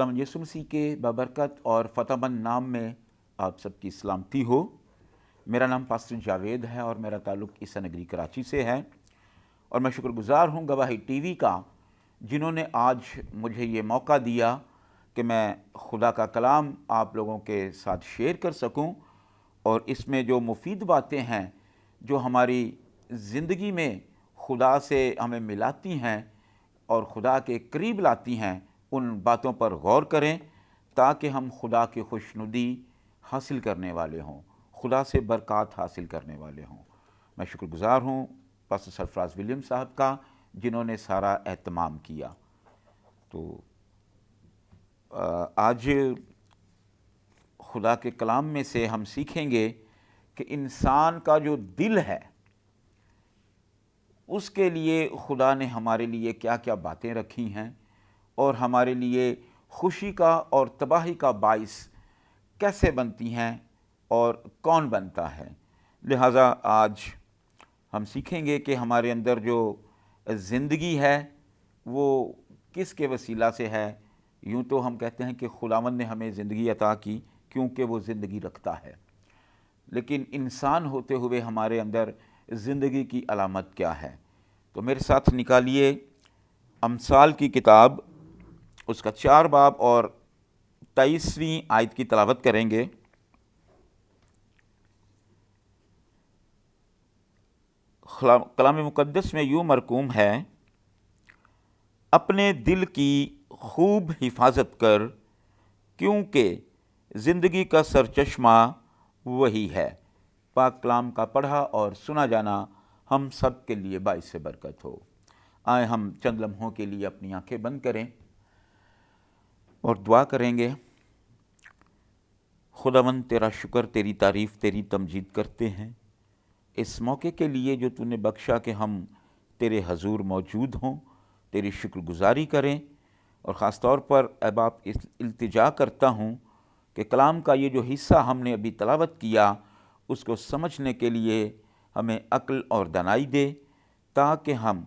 خداوند یسوع مسیح کے بابرکت اور فتح مند نام میں آپ سب کی سلامتی ہو۔ میرا نام پاسٹر جاوید ہے اور میرا تعلق عیسی نگری کراچی سے ہے، اور میں شکر گزار ہوں گواہی ٹی وی کا، جنہوں نے آج مجھے یہ موقع دیا کہ میں خدا کا کلام آپ لوگوں کے ساتھ شیئر کر سکوں، اور اس میں جو مفید باتیں ہیں جو ہماری زندگی میں خدا سے ہمیں ملاتی ہیں اور خدا کے قریب لاتی ہیں، ان باتوں پر غور کریں تاکہ ہم خدا کی خوشنودی حاصل کرنے والے ہوں، خدا سے برکات حاصل کرنے والے ہوں۔ میں شکر گزار ہوں پاسٹر سرفراز ولیم صاحب کا، جنہوں نے سارا اہتمام کیا۔ تو آج خدا کے کلام میں سے ہم سیکھیں گے کہ انسان کا جو دل ہے اس کے لیے خدا نے ہمارے لیے کیا کیا باتیں رکھی ہیں، اور ہمارے لیے خوشی کا اور تباہی کا باعث کیسے بنتی ہیں اور کون بنتا ہے۔ لہٰذا آج ہم سیکھیں گے کہ ہمارے اندر جو زندگی ہے وہ کس کے وسیلہ سے ہے۔ یوں تو ہم کہتے ہیں کہ خداوند نے ہمیں زندگی عطا کی کیونکہ وہ زندگی رکھتا ہے، لیکن انسان ہوتے ہوئے ہمارے اندر زندگی کی علامت کیا ہے؟ تو میرے ساتھ نکالیے امثال کی کتاب، اس کا 4 باب اور 23ویں آیت کی تلاوت کریں گے۔ کلام مقدس میں یوں مرقوم ہے: اپنے دل کی خوب حفاظت کر، کیونکہ زندگی کا سرچشمہ وہی ہے۔ پاک کلام کا پڑھا اور سنا جانا ہم سب کے لیے باعث برکت ہو۔ آئیں ہم چند لمحوں کے لیے اپنی آنکھیں بند کریں اور دعا کریں گے۔ خداوند تیرا شکر، تیری تعریف، تیری تمجید کرتے ہیں اس موقع کے لیے جو تو نے بخشا کہ ہم تیرے حضور موجود ہوں، تیری شکر گزاری کریں، اور خاص طور پر اے باپ التجا کرتا ہوں کہ کلام کا یہ جو حصہ ہم نے ابھی تلاوت کیا اس کو سمجھنے کے لیے ہمیں عقل اور دانائی دے، تاکہ ہم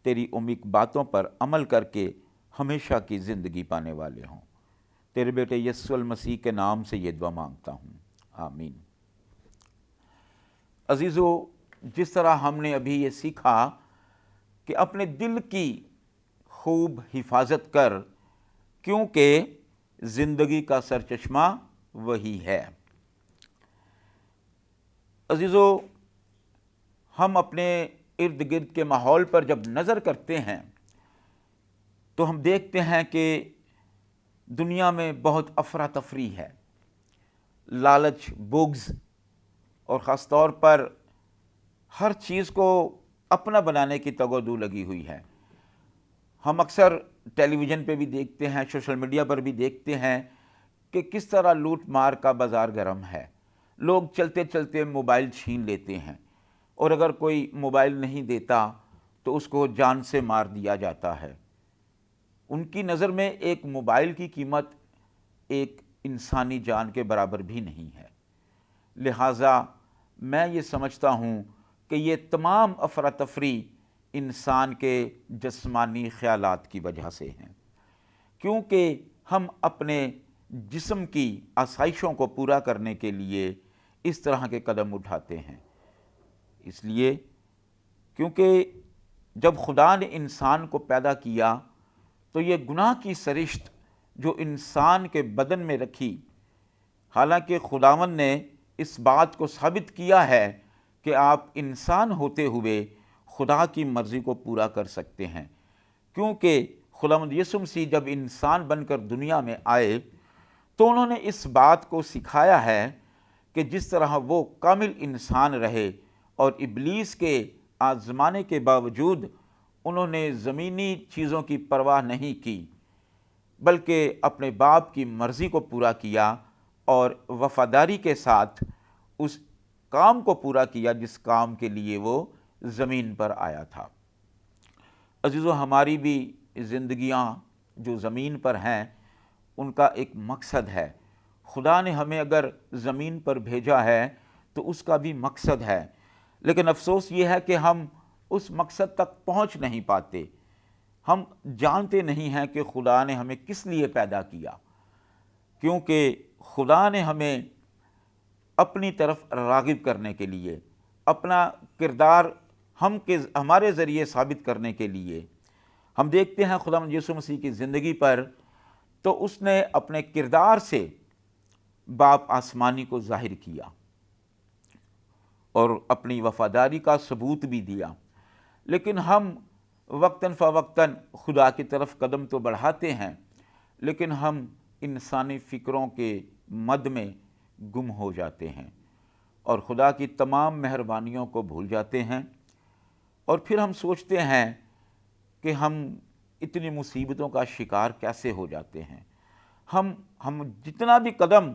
تیری امید باتوں پر عمل کر کے ہمیشہ کی زندگی پانے والے ہوں۔ تیرے بیٹے یسوع المسیح کے نام سے یہ دعا مانگتا ہوں، آمین۔ عزیزو، جس طرح ہم نے ابھی یہ سیکھا کہ اپنے دل کی خوب حفاظت کر، کیونکہ زندگی کا سرچشمہ وہی ہے۔ عزیزو، ہم اپنے ارد گرد کے ماحول پر جب نظر کرتے ہیں تو ہم دیکھتے ہیں کہ دنیا میں بہت افراتفری ہے، لالچ، بغض، اور خاص طور پر ہر چیز کو اپنا بنانے کی تگ و دو لگی ہوئی ہے۔ ہم اکثر ٹیلی ویژن پہ بھی دیکھتے ہیں، سوشل میڈیا پر بھی دیکھتے ہیں کہ کس طرح لوٹ مار کا بازار گرم ہے۔ لوگ چلتے چلتے موبائل چھین لیتے ہیں، اور اگر کوئی موبائل نہیں دیتا تو اس کو جان سے مار دیا جاتا ہے۔ ان کی نظر میں ایک موبائل کی قیمت ایک انسانی جان کے برابر بھی نہیں ہے۔ لہٰذا میں یہ سمجھتا ہوں کہ یہ تمام افراتفری انسان کے جسمانی خیالات کی وجہ سے ہیں، کیونکہ ہم اپنے جسم کی آسائشوں کو پورا کرنے کے لیے اس طرح کے قدم اٹھاتے ہیں۔ اس لیے کیونکہ جب خدا نے انسان کو پیدا کیا تو یہ گناہ کی سرشت جو انسان کے بدن میں رکھی، حالانکہ خداوند نے اس بات کو ثابت کیا ہے کہ آپ انسان ہوتے ہوئے خدا کی مرضی کو پورا کر سکتے ہیں، کیونکہ خداوند یسوع مسیح جب انسان بن کر دنیا میں آئے تو انہوں نے اس بات کو سکھایا ہے کہ جس طرح وہ کامل انسان رہے اور ابلیس کے آزمانے کے باوجود انہوں نے زمینی چیزوں کی پرواہ نہیں کی، بلکہ اپنے باپ کی مرضی کو پورا کیا اور وفاداری کے ساتھ اس کام کو پورا کیا جس کام کے لیے وہ زمین پر آیا تھا۔ عزیزو، ہماری بھی زندگیاں جو زمین پر ہیں ان کا ایک مقصد ہے۔ خدا نے ہمیں اگر زمین پر بھیجا ہے تو اس کا بھی مقصد ہے، لیکن افسوس یہ ہے کہ ہم اس مقصد تک پہنچ نہیں پاتے۔ ہم جانتے نہیں ہیں کہ خدا نے ہمیں کس لیے پیدا کیا، کیونکہ خدا نے ہمیں اپنی طرف راغب کرنے کے لیے، اپنا کردار ہمارے ذریعے ثابت کرنے کے لیے، ہم دیکھتے ہیں خداوند یسوع مسیح کی زندگی پر، تو اس نے اپنے کردار سے باپ آسمانی کو ظاہر کیا اور اپنی وفاداری کا ثبوت بھی دیا۔ لیکن ہم وقتاً فوقتاً خدا کی طرف قدم تو بڑھاتے ہیں، لیکن ہم انسانی فکروں کے مد میں گم ہو جاتے ہیں اور خدا کی تمام مہربانیوں کو بھول جاتے ہیں، اور پھر ہم سوچتے ہیں کہ ہم اتنی مصیبتوں کا شکار کیسے ہو جاتے ہیں۔ ہم جتنا بھی قدم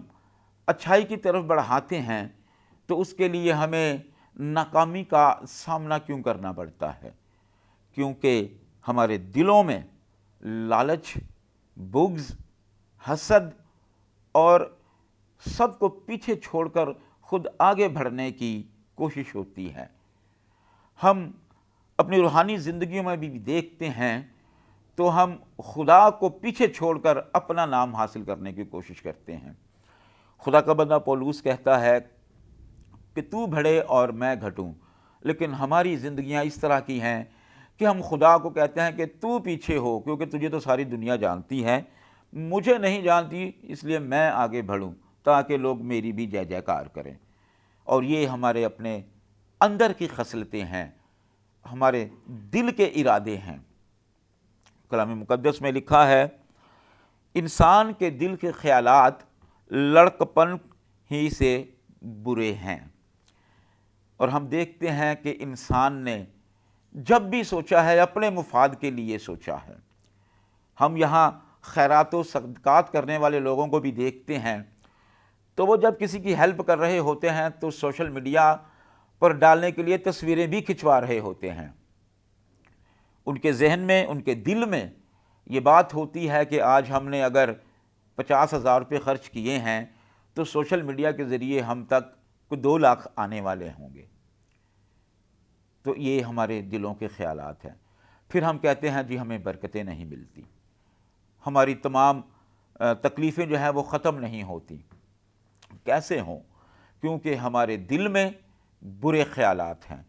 اچھائی کی طرف بڑھاتے ہیں تو اس کے لیے ہمیں ناکامی کا سامنا کیوں کرنا پڑتا ہے؟ کیونکہ ہمارے دلوں میں لالچ، بغض، حسد اور سب کو پیچھے چھوڑ کر خود آگے بڑھنے کی کوشش ہوتی ہے۔ ہم اپنی روحانی زندگیوں میں بھی دیکھتے ہیں تو ہم خدا کو پیچھے چھوڑ کر اپنا نام حاصل کرنے کی کوشش کرتے ہیں۔ خدا کا بندہ پولس کہتا ہے کہ تو بڑھے اور میں گھٹوں، لیکن ہماری زندگیاں اس طرح کی ہیں کہ ہم خدا کو کہتے ہیں کہ تو پیچھے ہو، کیونکہ تجھے تو ساری دنیا جانتی ہے، مجھے نہیں جانتی، اس لیے میں آگے بڑھوں تاکہ لوگ میری بھی جے جے کار کریں۔ اور یہ ہمارے اپنے اندر کی خصلتیں ہیں، ہمارے دل کے ارادے ہیں۔ کلام مقدس میں لکھا ہے انسان کے دل کے خیالات لڑکپن ہی سے برے ہیں، اور ہم دیکھتے ہیں کہ انسان نے جب بھی سوچا ہے اپنے مفاد کے لیے سوچا ہے۔ ہم یہاں خیرات و صدقات کرنے والے لوگوں کو بھی دیکھتے ہیں تو وہ جب کسی کی ہیلپ کر رہے ہوتے ہیں تو سوشل میڈیا پر ڈالنے کے لیے تصویریں بھی کھنچوا رہے ہوتے ہیں۔ ان کے ذہن میں، ان کے دل میں یہ بات ہوتی ہے کہ آج ہم نے اگر 50,000 روپے خرچ کیے ہیں تو سوشل میڈیا کے ذریعے ہم تک کوئی 2 لاکھ آنے والے ہوں گے۔ تو یہ ہمارے دلوں کے خیالات ہیں۔ پھر ہم کہتے ہیں جی ہمیں برکتیں نہیں ملتی، ہماری تمام تکلیفیں جو ہیں وہ ختم نہیں ہوتی۔ کیسے ہوں؟ کیونکہ ہمارے دل میں برے خیالات ہیں،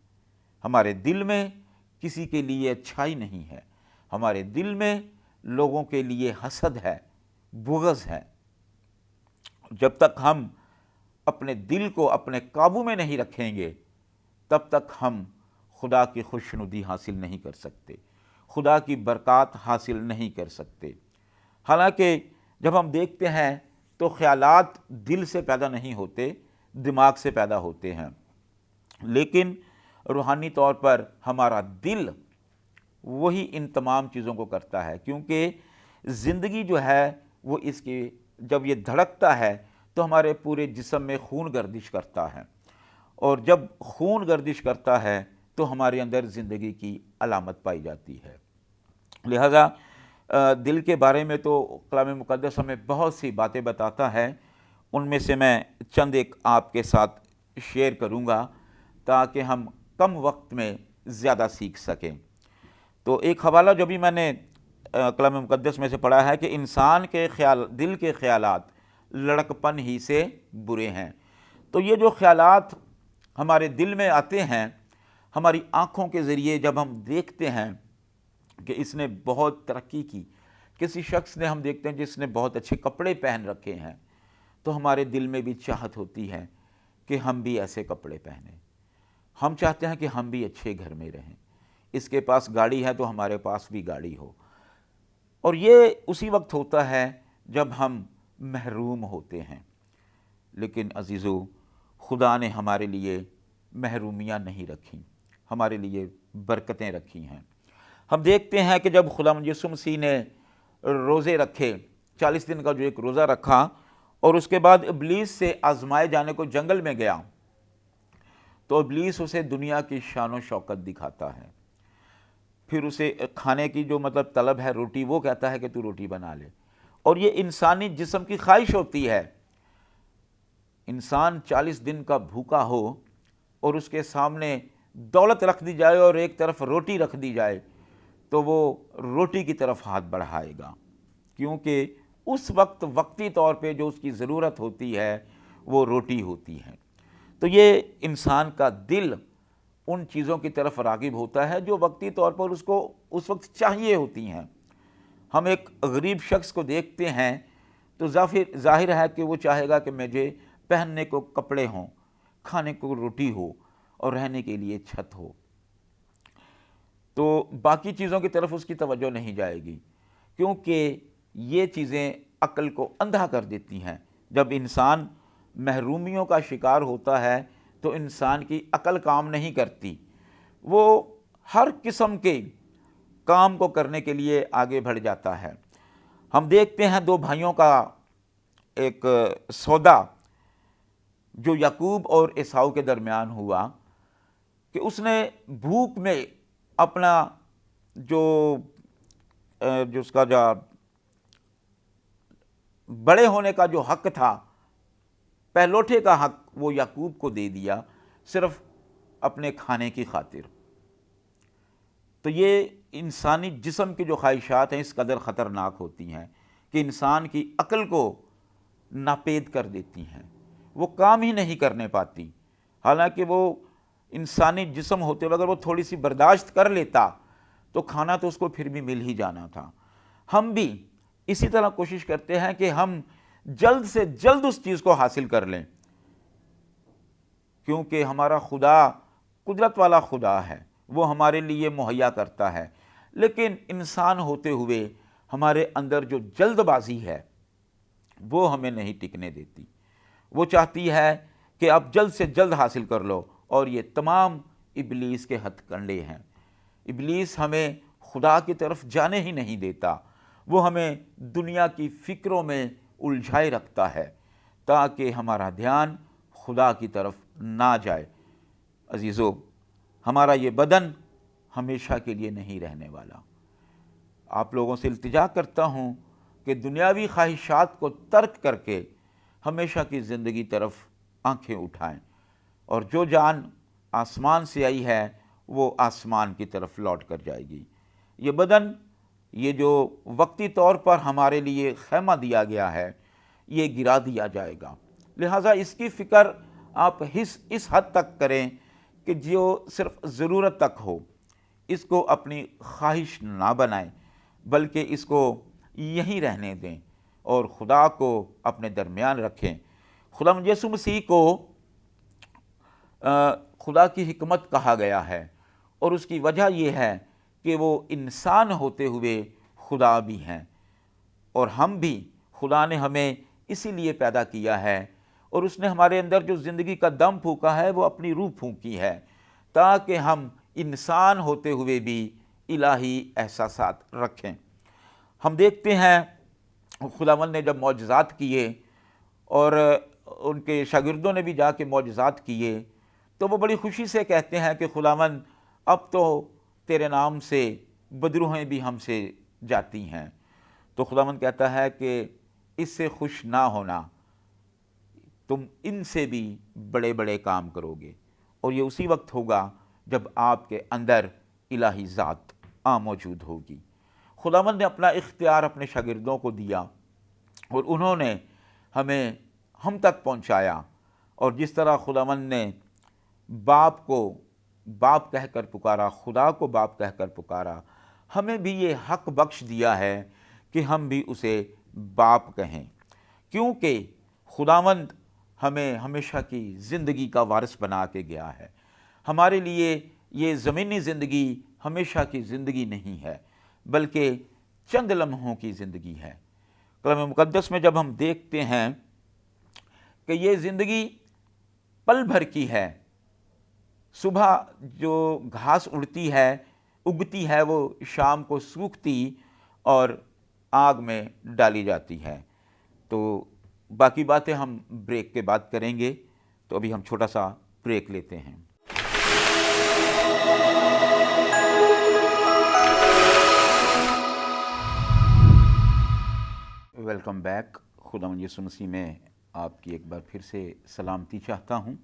ہمارے دل میں کسی کے لیے اچھائی نہیں ہے، ہمارے دل میں لوگوں کے لیے حسد ہے، بغض ہے۔ جب تک ہم اپنے دل کو اپنے قابو میں نہیں رکھیں گے تب تک ہم خدا کی خوشنودی حاصل نہیں کر سکتے، خدا کی برکات حاصل نہیں کر سکتے۔ حالانکہ جب ہم دیکھتے ہیں تو خیالات دل سے پیدا نہیں ہوتے، دماغ سے پیدا ہوتے ہیں، لیکن روحانی طور پر ہمارا دل وہی ان تمام چیزوں کو کرتا ہے، کیونکہ زندگی جو ہے وہ اس کی جب یہ دھڑکتا ہے تو ہمارے پورے جسم میں خون گردش کرتا ہے، اور جب خون گردش کرتا ہے تو ہمارے اندر زندگی کی علامت پائی جاتی ہے۔ لہذا دل کے بارے میں تو کلام مقدس ہمیں بہت سی باتیں بتاتا ہے، ان میں سے میں چند ایک آپ کے ساتھ شیئر کروں گا تاکہ ہم کم وقت میں زیادہ سیکھ سکیں۔ تو ایک حوالہ جو بھی میں نے کلام مقدس میں سے پڑھا ہے کہ انسان کے دل کے خیالات لڑکپن ہی سے برے ہیں۔ تو یہ جو خیالات ہمارے دل میں آتے ہیں، ہماری آنکھوں کے ذریعے جب ہم دیکھتے ہیں کہ اس نے بہت ترقی کی، کسی شخص نے ہم دیکھتے ہیں جس نے بہت اچھے کپڑے پہن رکھے ہیں، تو ہمارے دل میں بھی چاہت ہوتی ہے کہ ہم بھی ایسے کپڑے پہنیں، ہم چاہتے ہیں کہ ہم بھی اچھے گھر میں رہیں، اس کے پاس گاڑی ہے تو ہمارے پاس بھی گاڑی ہو۔ اور یہ اسی وقت ہوتا ہے جب ہم محروم ہوتے ہیں، لیکن عزیزو خدا نے ہمارے لیے محرومیاں نہیں رکھیں، ہمارے لیے برکتیں رکھی ہیں۔ ہم دیکھتے ہیں کہ جب خداوند یسوع مسیح نے روزے رکھے، 40 دن کا جو ایک روزہ رکھا اور اس کے بعد ابلیس سے آزمائے جانے کو جنگل میں گیا، تو ابلیس اسے دنیا کی شان و شوکت دکھاتا ہے، پھر اسے کھانے کی جو طلب ہے روٹی، وہ کہتا ہے کہ تو روٹی بنا لے، اور یہ انسانی جسم کی خواہش ہوتی ہے۔ انسان 40 دن کا بھوکا ہو اور اس کے سامنے دولت رکھ دی جائے اور ایک طرف روٹی رکھ دی جائے تو وہ روٹی کی طرف ہاتھ بڑھائے گا، کیونکہ اس وقت وقتی طور پہ جو اس کی ضرورت ہوتی ہے وہ روٹی ہوتی ہے۔ تو یہ انسان کا دل ان چیزوں کی طرف راغب ہوتا ہے جو وقتی طور پر اس کو اس وقت چاہیے ہوتی ہیں۔ ہم ایک غریب شخص کو دیکھتے ہیں تو ظاہر ہے کہ وہ چاہے گا کہ مجھے پہننے کو کپڑے ہوں، کھانے کو روٹی ہو اور رہنے کے لیے چھت ہو، تو باقی چیزوں کی طرف اس کی توجہ نہیں جائے گی، کیونکہ یہ چیزیں عقل کو اندھا کر دیتی ہیں۔ جب انسان محرومیوں کا شکار ہوتا ہے تو انسان کی عقل کام نہیں کرتی، وہ ہر قسم کے کام کو کرنے کے لیے آگے بڑھ جاتا ہے۔ ہم دیکھتے ہیں دو بھائیوں کا ایک سودا جو یعقوب اور عیساؤ کے درمیان ہوا کہ اس نے بھوک میں اپنا جو اس کا جو بڑے ہونے کا جو حق تھا، پہلوٹے کا حق، وہ یعقوب کو دے دیا صرف اپنے کھانے کی خاطر۔ تو یہ انسانی جسم کی جو خواہشات ہیں اس قدر خطرناک ہوتی ہیں کہ انسان کی عقل کو ناپید کر دیتی ہیں، وہ کام ہی نہیں کرنے پاتی۔ حالانکہ وہ انسانی جسم ہوتے ہوئے اگر وہ تھوڑی سی برداشت کر لیتا تو کھانا تو اس کو پھر بھی مل ہی جانا تھا۔ ہم بھی اسی طرح کوشش کرتے ہیں کہ ہم جلد سے جلد اس چیز کو حاصل کر لیں، کیونکہ ہمارا خدا قدرت والا خدا ہے، وہ ہمارے لیے مہیا کرتا ہے، لیکن انسان ہوتے ہوئے ہمارے اندر جو جلد بازی ہے وہ ہمیں نہیں ٹکنے دیتی۔ وہ چاہتی ہے کہ آپ جلد سے جلد حاصل کر لو، اور یہ تمام ابلیس کے ہتھ کنڈے ہیں۔ ابلیس ہمیں خدا کی طرف جانے ہی نہیں دیتا، وہ ہمیں دنیا کی فکروں میں الجھائے رکھتا ہے تاکہ ہمارا دھیان خدا کی طرف نہ جائے۔ عزیزو، ہمارا یہ بدن ہمیشہ کے لیے نہیں رہنے والا۔ آپ لوگوں سے التجا کرتا ہوں کہ دنیاوی خواہشات کو ترک کر کے ہمیشہ کی زندگی طرف آنکھیں اٹھائیں، اور جو جان آسمان سے آئی ہے وہ آسمان کی طرف لوٹ کر جائے گی۔ یہ بدن، یہ جو وقتی طور پر ہمارے لیے خیمہ دیا گیا ہے، یہ گرا دیا جائے گا، لہٰذا اس کی فکر آپ اس حد تک کریں کہ جو صرف ضرورت تک ہو، اس کو اپنی خواہش نہ بنائیں، بلکہ اس کو یہیں رہنے دیں اور خدا کو اپنے درمیان رکھیں۔ خدا یسوع مسیح کو خدا کی حکمت کہا گیا ہے، اور اس کی وجہ یہ ہے کہ وہ انسان ہوتے ہوئے خدا بھی ہیں، اور ہم بھی، خدا نے ہمیں اسی لیے پیدا کیا ہے، اور اس نے ہمارے اندر جو زندگی کا دم پھونکا ہے وہ اپنی روح پھونکی ہے تاکہ ہم انسان ہوتے ہوئے بھی الہی احساسات رکھیں۔ ہم دیکھتے ہیں خداوند نے جب معجزات کیے اور ان کے شاگردوں نے بھی جا کے معجزات کیے، تو وہ بڑی خوشی سے کہتے ہیں کہ خداوند اب تو تیرے نام سے بدروحیں بھی ہم سے جاتی ہیں۔ تو خداوند کہتا ہے کہ اس سے خوش نہ ہونا، تم ان سے بھی بڑے بڑے کام کرو گے، اور یہ اسی وقت ہوگا جب آپ کے اندر الہی ذات موجود ہوگی۔ خداوند نے اپنا اختیار اپنے شاگردوں کو دیا، اور انہوں نے ہمیں ہم تک پہنچایا، اور جس طرح خداوند نے باپ کو باپ کہہ کر پکارا، خدا کو باپ کہہ کر پکارا، ہمیں بھی یہ حق بخش دیا ہے کہ ہم بھی اسے باپ کہیں، کیونکہ خداوند ہمیں ہمیشہ کی زندگی کا وارث بنا کے گیا ہے۔ ہمارے لیے یہ زمینی زندگی ہمیشہ کی زندگی نہیں ہے، بلکہ چند لمحوں کی زندگی ہے۔ کلام مقدس میں جب ہم دیکھتے ہیں کہ یہ زندگی پل بھر کی ہے، صبح جو گھاس اگتی ہے وہ شام کو سوکھتی اور آگ میں ڈالی جاتی ہے۔ تو باقی باتیں ہم بریک کے بعد کریں گے، تو ابھی ہم چھوٹا سا بریک لیتے ہیں۔ Welcome back. خداوند یسوع مسیح میں آپ کی ایک بار پھر سے سلامتی چاہتا ہوں۔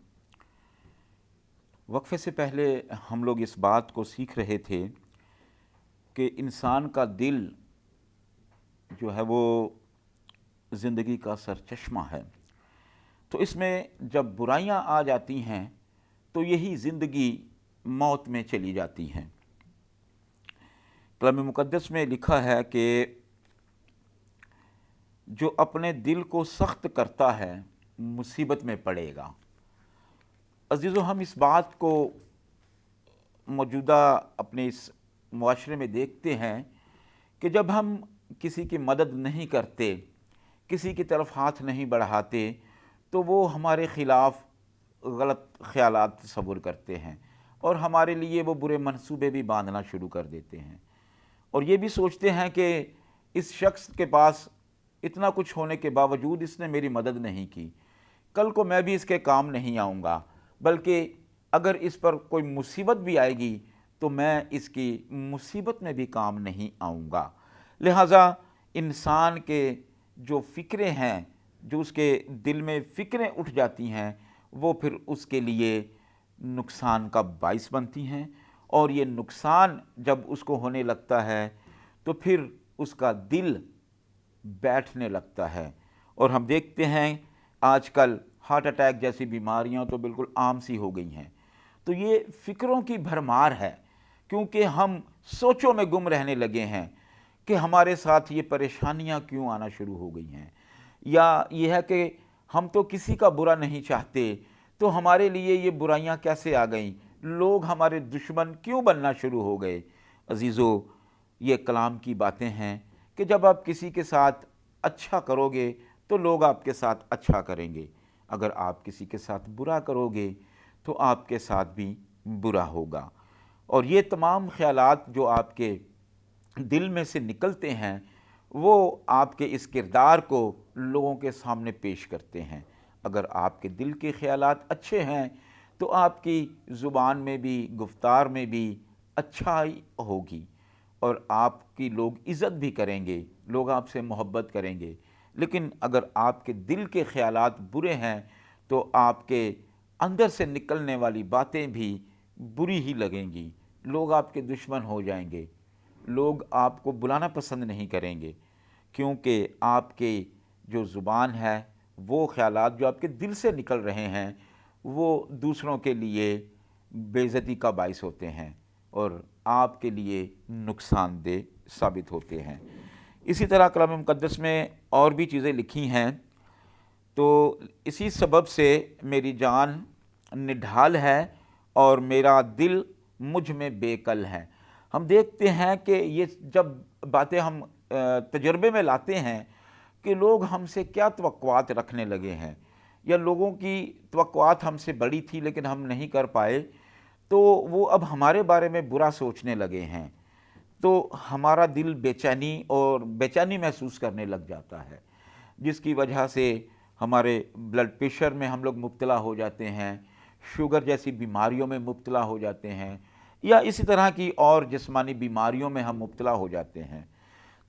وقفے سے پہلے ہم لوگ اس بات کو سیکھ رہے تھے کہ انسان کا دل جو ہے وہ زندگی کا سرچشمہ ہے۔ تو اس میں جب برائیاں آ جاتی ہیں تو یہی زندگی موت میں چلی جاتی ہیں۔ کلام مقدس میں لکھا ہے کہ جو اپنے دل کو سخت کرتا ہے مصیبت میں پڑے گا۔ عزیزو، ہم اس بات کو موجودہ اپنے اس معاشرے میں دیکھتے ہیں کہ جب ہم کسی کی مدد نہیں کرتے، کسی کی طرف ہاتھ نہیں بڑھاتے، تو وہ ہمارے خلاف غلط خیالات تصور کرتے ہیں اور ہمارے لیے وہ برے منصوبے بھی باندھنا شروع کر دیتے ہیں، اور یہ بھی سوچتے ہیں کہ اس شخص کے پاس اتنا کچھ ہونے کے باوجود اس نے میری مدد نہیں کی، کل کو میں بھی اس کے کام نہیں آؤں گا، بلکہ اگر اس پر کوئی مصیبت بھی آئے گی تو میں اس کی مصیبت میں بھی کام نہیں آؤں گا۔ لہٰذا انسان کے جو فکریں ہیں، جو اس کے دل میں فکریں اٹھ جاتی ہیں، وہ پھر اس کے لیے نقصان کا باعث بنتی ہیں، اور یہ نقصان جب اس کو ہونے لگتا ہے تو پھر اس کا دل بیٹھنے لگتا ہے، اور ہم دیکھتے ہیں آج کل ہارٹ اٹیک جیسی بیماریاں تو بالکل عام سی ہو گئی ہیں۔ تو یہ فکروں کی بھرمار ہے، کیونکہ ہم سوچوں میں گم رہنے لگے ہیں کہ ہمارے ساتھ یہ پریشانیاں کیوں آنا شروع ہو گئی ہیں، یا یہ ہے کہ ہم تو کسی کا برا نہیں چاہتے، تو ہمارے لیے یہ برائیاں کیسے آ گئیں، لوگ ہمارے دشمن کیوں بننا شروع ہو گئے۔ عزیزو، یہ کلام کی باتیں ہیں کہ جب آپ کسی کے ساتھ اچھا کرو گے تو لوگ آپ کے ساتھ اچھا کریں گے، اگر آپ کسی کے ساتھ برا کرو گے تو آپ کے ساتھ بھی برا ہوگا، اور یہ تمام خیالات جو آپ کے دل میں سے نکلتے ہیں وہ آپ کے اس کردار کو لوگوں کے سامنے پیش کرتے ہیں۔ اگر آپ کے دل کے خیالات اچھے ہیں تو آپ کی زبان میں بھی، گفتار میں بھی اچھائی ہوگی، اور آپ کی لوگ عزت بھی کریں گے، لوگ آپ سے محبت کریں گے۔ لیکن اگر آپ کے دل کے خیالات برے ہیں تو آپ کے اندر سے نکلنے والی باتیں بھی بری ہی لگیں گی، لوگ آپ کے دشمن ہو جائیں گے، لوگ آپ کو بلانا پسند نہیں کریں گے، کیونکہ آپ کے جو زبان ہے، وہ خیالات جو آپ کے دل سے نکل رہے ہیں، وہ دوسروں کے لیے بے عزتی کا باعث ہوتے ہیں اور آپ کے لیے نقصان دہ ثابت ہوتے ہیں۔ اسی طرح کلام مقدس میں اور بھی چیزیں لکھی ہیں، تو اسی سبب سے میری جان نڈھال ہے اور میرا دل مجھ میں بے کل ہے۔ ہم دیکھتے ہیں کہ یہ جب باتیں ہم تجربے میں لاتے ہیں کہ لوگ ہم سے کیا توقعات رکھنے لگے ہیں، یا لوگوں کی توقعات ہم سے بڑی تھی لیکن ہم نہیں کر پائے، تو وہ اب ہمارے بارے میں برا سوچنے لگے ہیں، تو ہمارا دل بے چینی محسوس کرنے لگ جاتا ہے، جس کی وجہ سے ہمارے بلڈ پریشر میں ہم لوگ مبتلا ہو جاتے ہیں، شوگر جیسی بیماریوں میں مبتلا ہو جاتے ہیں، یا اسی طرح کی اور جسمانی بیماریوں میں ہم مبتلا ہو جاتے ہیں۔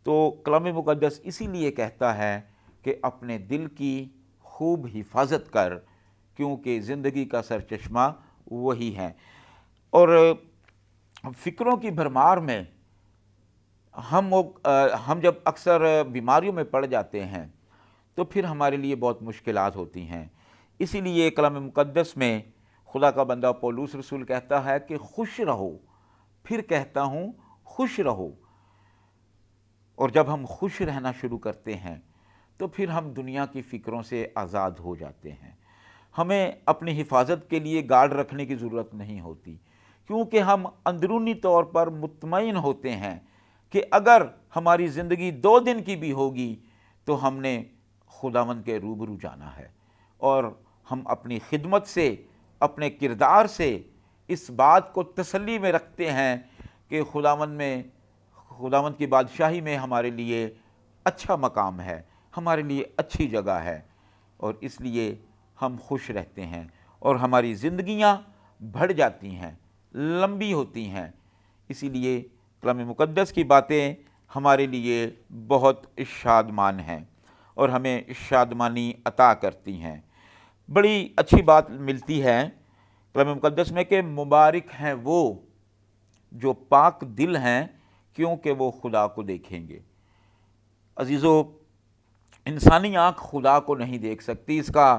تو کلام مقدس اسی لیے کہتا ہے کہ اپنے دل کی خوب حفاظت کر، کیونکہ زندگی کا سرچشمہ وہی ہے۔ اور فکروں کی بھرمار میں ہم جب اکثر بیماریوں میں پڑ جاتے ہیں تو پھر ہمارے لیے بہت مشکلات ہوتی ہیں۔ اسی لیے کلام مقدس میں خدا کا بندہ پولس رسول کہتا ہے کہ خوش رہو، پھر کہتا ہوں خوش رہو۔ اور جب ہم خوش رہنا شروع کرتے ہیں تو پھر ہم دنیا کی فکروں سے آزاد ہو جاتے ہیں، ہمیں اپنی حفاظت کے لیے گارڈ رکھنے کی ضرورت نہیں ہوتی، کیونکہ ہم اندرونی طور پر مطمئن ہوتے ہیں کہ اگر ہماری زندگی 2 دن کی بھی ہوگی تو ہم نے خداوند کے روبرو جانا ہے، اور ہم اپنی خدمت سے، اپنے کردار سے اس بات کو تسلی میں رکھتے ہیں کہ خداوند کی بادشاہی میں ہمارے لیے اچھا مقام ہے، ہمارے لیے اچھی جگہ ہے، اور اس لیے ہم خوش رہتے ہیں اور ہماری زندگیاں بڑھ جاتی ہیں، لمبی ہوتی ہیں۔ اسی لیے کلام مقدس کی باتیں ہمارے لیے بہت شادمان ہیں اور ہمیں شادمانی عطا کرتی ہیں۔ بڑی اچھی بات ملتی ہے کلام مقدس میں کہ مبارک ہیں وہ جو پاک دل ہیں، کیونکہ وہ خدا کو دیکھیں گے۔ عزیزو، انسانی آنکھ خدا کو نہیں دیکھ سکتی۔ اس کا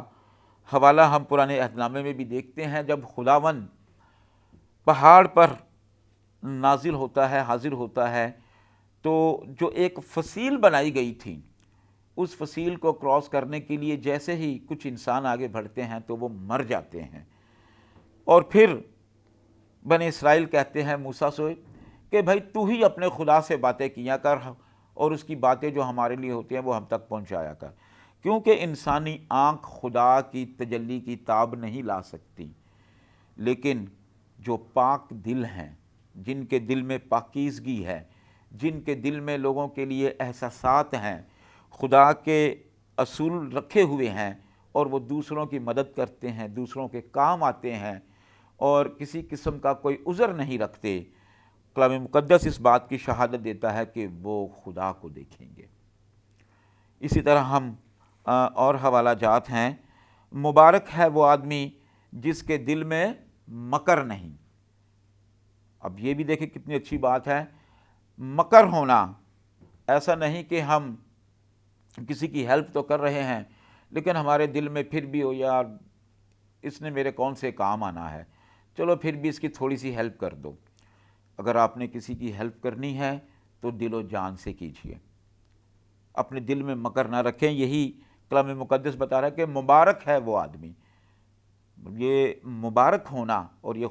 حوالہ ہم پرانے عہد نامے میں بھی دیکھتے ہیں، جب خداوند پہاڑ پر نازل ہوتا ہے، حاضر ہوتا ہے، تو جو ایک فصیل بنائی گئی تھی، اس فصیل کو کراس کرنے کے لیے جیسے ہی کچھ انسان آگے بڑھتے ہیں تو وہ مر جاتے ہیں، اور پھر بنی اسرائیل کہتے ہیں موسیٰ سے کہ بھائی تو ہی اپنے خدا سے باتیں کیا کر، اور اس کی باتیں جو ہمارے لیے ہوتی ہیں وہ ہم تک پہنچایا کر، کیونکہ انسانی آنکھ خدا کی تجلی کی تاب نہیں لا سکتی، لیکن جو پاک دل ہیں، جن کے دل میں پاکیزگی ہے، جن کے دل میں لوگوں کے لیے احساسات ہیں، خدا کے اصول رکھے ہوئے ہیں، اور وہ دوسروں کی مدد کرتے ہیں، دوسروں کے کام آتے ہیں، اور کسی قسم کا کوئی عذر نہیں رکھتے، کلام مقدس اس بات کی شہادت دیتا ہے کہ وہ خدا کو دیکھیں گے۔ اسی طرح ہم اور حوالہ جات ہیں، مبارک ہے وہ آدمی جس کے دل میں مکر نہیں۔ اب یہ بھی دیکھیں کتنی اچھی بات ہے، مکر ہونا، ایسا نہیں کہ ہم کسی کی ہیلپ تو کر رہے ہیں لیکن ہمارے دل میں پھر بھی ہو یار اس نے میرے کون سے کام آنا ہے، چلو پھر بھی اس کی تھوڑی سی ہیلپ کر دو۔ اگر آپ نے کسی کی ہیلپ کرنی ہے تو دل و جان سے کیجیے، اپنے دل میں مکر نہ رکھیں۔ یہی کلام مقدس بتا رہا ہے کہ مبارک ہے وہ آدمی، یہ مبارک ہونا، اور یہ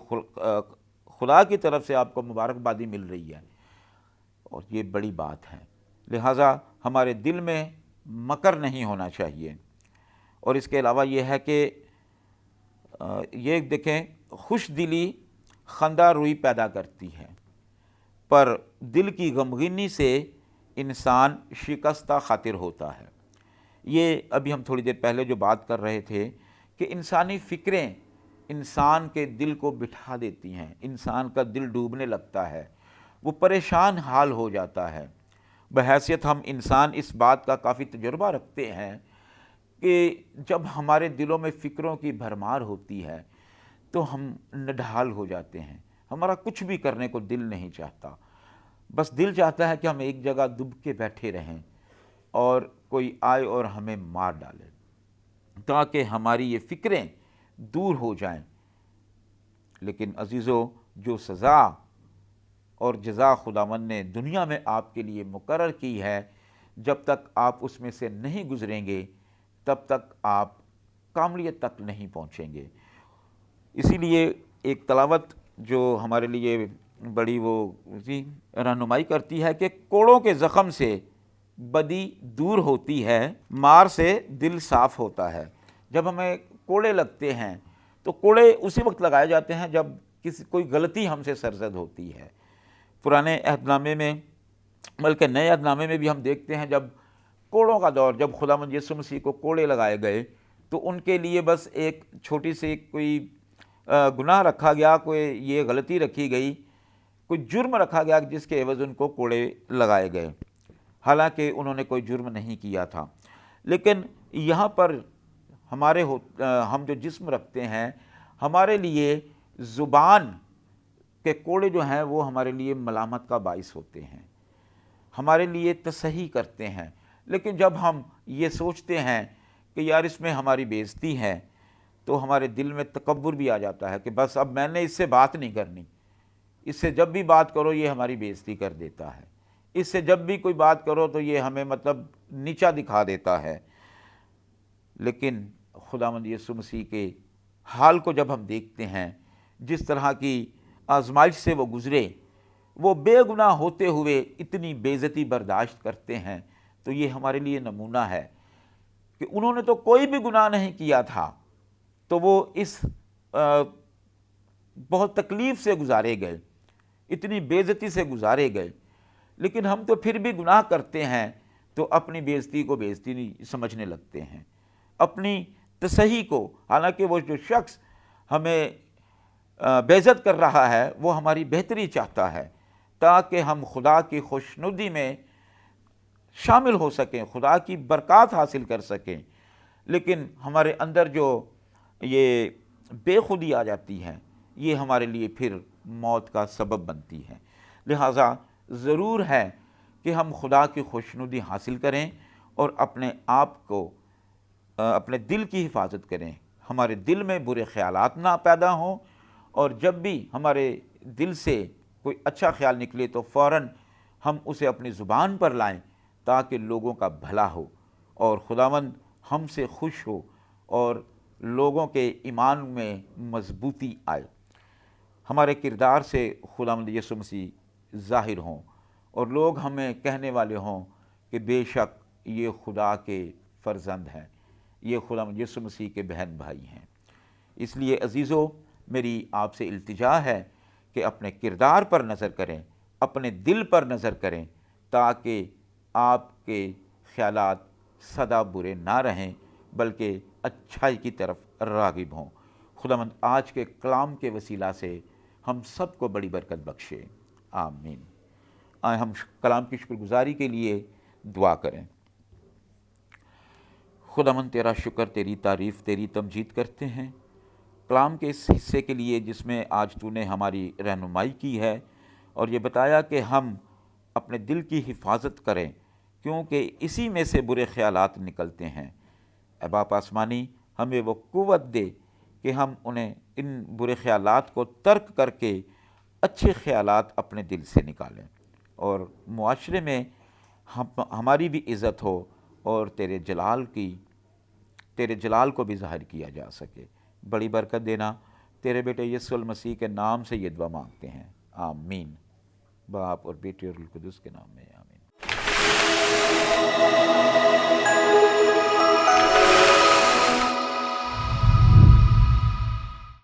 خدا کی طرف سے آپ کو مبارکبادی مل رہی ہے، اور یہ بڑی بات ہے۔ لہٰذا ہمارے دل میں مکر نہیں ہونا چاہیے۔ اور اس کے علاوہ یہ ہے کہ یہ دیکھیں، خوش دلی خندہ روئی پیدا کرتی ہے، پر دل کی غمگینی سے انسان شکستہ خاطر ہوتا ہے۔ یہ ابھی ہم تھوڑی دیر پہلے جو بات کر رہے تھے کہ انسانی فکریں انسان کے دل کو بٹھا دیتی ہیں، انسان کا دل ڈوبنے لگتا ہے، وہ پریشان حال ہو جاتا ہے۔ بحیثیت ہم انسان اس بات کا کافی تجربہ رکھتے ہیں کہ جب ہمارے دلوں میں فکروں کی بھرمار ہوتی ہے تو ہم نڈھال ہو جاتے ہیں، ہمارا کچھ بھی کرنے کو دل نہیں چاہتا، بس دل چاہتا ہے کہ ہم ایک جگہ دب کے بیٹھے رہیں اور کوئی آئے اور ہمیں مار ڈالے تاکہ ہماری یہ فکریں دور ہو جائیں۔ لیکن عزیزو، جو سزا اور جزا خداوند نے دنیا میں آپ کے لیے مقرر کی ہے، جب تک آپ اس میں سے نہیں گزریں گے تب تک آپ کاملیت تک نہیں پہنچیں گے۔ اسی لیے ایک تلاوت جو ہمارے لیے بڑی وہ رہنمائی کرتی ہے کہ کوڑوں کے زخم سے بدی دور ہوتی ہے، مار سے دل صاف ہوتا ہے۔ جب ہمیں کوڑے لگتے ہیں تو کوڑے اسی وقت لگائے جاتے ہیں جب کوئی غلطی ہم سے سرزد ہوتی ہے۔ پرانے عہد نامے میں بلکہ نئے عہد نامے میں بھی ہم دیکھتے ہیں جب کوڑوں کا دور، جب خداوند یسوع مسیح کو کوڑے لگائے گئے تو ان کے لیے بس ایک چھوٹی سی کوئی گناہ رکھا گیا، کوئی یہ غلطی رکھی گئی، کوئی جرم رکھا گیا جس کے عوض ان کو کوڑے لگائے گئے، حالانکہ انہوں نے کوئی جرم نہیں کیا تھا۔ لیکن یہاں پر ہم جو جسم رکھتے ہیں، ہمارے لیے زبان کے کوڑے جو ہیں وہ ہمارے لیے ملامت کا باعث ہوتے ہیں، ہمارے لیے تصحیح کرتے ہیں۔ لیکن جب ہم یہ سوچتے ہیں کہ یار اس میں ہماری بے عزتی ہے تو ہمارے دل میں تکبر بھی آ جاتا ہے کہ بس اب میں نے اس سے بات نہیں کرنی، اس سے جب بھی بات کرو یہ ہماری بے عزتی کر دیتا ہے، اس سے جب بھی کوئی بات کرو تو یہ ہمیں نیچا دکھا دیتا ہے۔ لیکن خداوند یسوع مسیح کے حال کو جب ہم دیکھتے ہیں، جس طرح کی آزمائش سے وہ گزرے، وہ بے گناہ ہوتے ہوئے اتنی بے عزتی برداشت کرتے ہیں، تو یہ ہمارے لیے نمونہ ہے کہ انہوں نے تو کوئی بھی گناہ نہیں کیا تھا، تو وہ اس بہت تکلیف سے گزارے گئے، اتنی بے عزتی سے گزارے گئے۔ لیکن ہم تو پھر بھی گناہ کرتے ہیں تو اپنی بے عزتی کو بے عزتی نہیں سمجھنے لگتے ہیں، اپنی تصحیح کو، حالانکہ وہ جو شخص ہمیں بے عزت کر رہا ہے وہ ہماری بہتری چاہتا ہے تاکہ ہم خدا کی خوشنودی میں شامل ہو سکیں، خدا کی برکات حاصل کر سکیں۔ لیکن ہمارے اندر جو یہ بے خودی آ جاتی ہے، یہ ہمارے لیے پھر موت کا سبب بنتی ہے۔ لہٰذا ضرور ہے کہ ہم خدا کی خوشنودی حاصل کریں اور اپنے آپ کو اپنے دل کی حفاظت کریں، ہمارے دل میں برے خیالات نہ پیدا ہوں، اور جب بھی ہمارے دل سے کوئی اچھا خیال نکلے تو فوراً ہم اسے اپنی زبان پر لائیں تاکہ لوگوں کا بھلا ہو اور خداوند ہم سے خوش ہو اور لوگوں کے ایمان میں مضبوطی آئے، ہمارے کردار سے خداوند یسوع مسیح ظاہر ہوں اور لوگ ہمیں کہنے والے ہوں کہ بے شک یہ خدا کے فرزند ہیں، یہ خداوند یسوع مسیح کے بہن بھائی ہیں۔ اس لیے عزیزو، میری آپ سے التجا ہے کہ اپنے کردار پر نظر کریں، اپنے دل پر نظر کریں، تاکہ آپ کے خیالات سدا برے نہ رہیں بلکہ اچھائی کی طرف راغب ہوں۔ خداوند آج کے کلام کے وسیلہ سے ہم سب کو بڑی برکت بخشے، آمین۔ آئیں ہم کلام کی شکر گزاری کے لیے دعا کریں۔ خداوند تیرا شکر، تیری تعریف، تیری تمجید کرتے ہیں کلام کے اس حصے کے لیے جس میں آج تو نے ہماری رہنمائی کی ہے اور یہ بتایا کہ ہم اپنے دل کی حفاظت کریں کیونکہ اسی میں سے برے خیالات نکلتے ہیں۔ اے باپ آسمانی، ہمیں وہ قوت دے کہ ہم ان برے خیالات کو ترک کر کے اچھے خیالات اپنے دل سے نکالیں اور معاشرے میں ہماری بھی عزت ہو اور تیرے جلال کو بھی ظاہر کیا جا سکے۔ بڑی برکت دینا، تیرے بیٹے یسوع المسیح کے نام سے یہ دعا مانگتے ہیں، آمین۔ باپ اور بیٹے اور روح القدس کے نام میں آمین۔